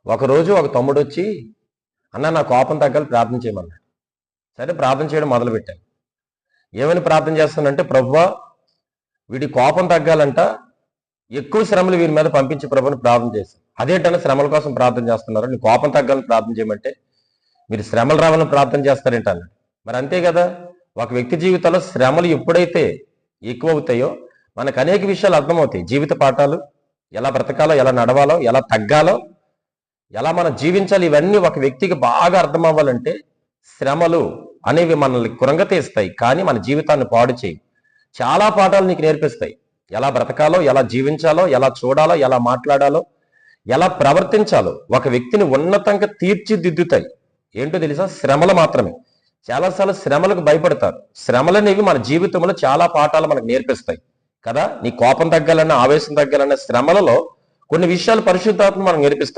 ఒకరోజు ఒక తమ్ముడు వచ్చి, అన్న నా కోపం తగ్గాలి ప్రార్థన చేయమన్నాడు. సరే ప్రార్థన చేయడం మొదలుపెట్టాను. ఏమని ప్రార్థన చేస్తానంటే, ప్రభువా వీడి కోపం తగ్గాలంట, ఎక్కువ శ్రమలు వీరి మీద పంపించి ప్రభుని ప్రార్థన చేశాను. అదేంటన్నా శ్రమల కోసం ప్రార్థన చేస్తున్నారు, నీ కోపం తగ్గాలని ప్రార్థన చేయమంటే మీరు శ్రమలు రావాలని ప్రార్థన చేస్తారేంట అన్నాడు. మరి అంతే కదా, ఒక వ్యక్తి జీవితంలో శ్రమలు ఎప్పుడైతే ఎక్కువ అవుతాయో మనకు అనేక విషయాలు అర్థమవుతాయి. జీవిత పాఠాలు, ఎలా బ్రతకాలో, ఎలా నడవాలో, ఎలా తగ్గాలో, ఎలా మనం జీవించాలి, ఇవన్నీ ఒక వ్యక్తికి బాగా అర్థం అవ్వాలంటే శ్రమలు అనేవి మనల్ని కురంగతీస్తాయి, కానీ మన జీవితాన్ని పాడు చేయి. చాలా పాఠాలు నీకు నేర్పిస్తాయి. ఎలా బ్రతకాలో, ఎలా జీవించాలో, ఎలా చూడాలో, ఎలా మాట్లాడాలో, ఎలా ప్రవర్తించాలో ఒక వ్యక్తిని ఉన్నతంగా తీర్చిదిద్దుతాయి. ఏంటో తెలుసా, శ్రమలు మాత్రమే. చాలాసార్లు శ్రమలకు భయపడతారు. శ్రమలు అనేవి మన జీవితంలో చాలా పాఠాలు మనకు నేర్పిస్తాయి కదా. నీ కోపం తగ్గాలన్నా, ఆవేశం తగ్గాలన్నా శ్రమలలో కొన్ని విషయాలు పరిశుద్ధాత్మ మనకు నేర్పిస్తాడు.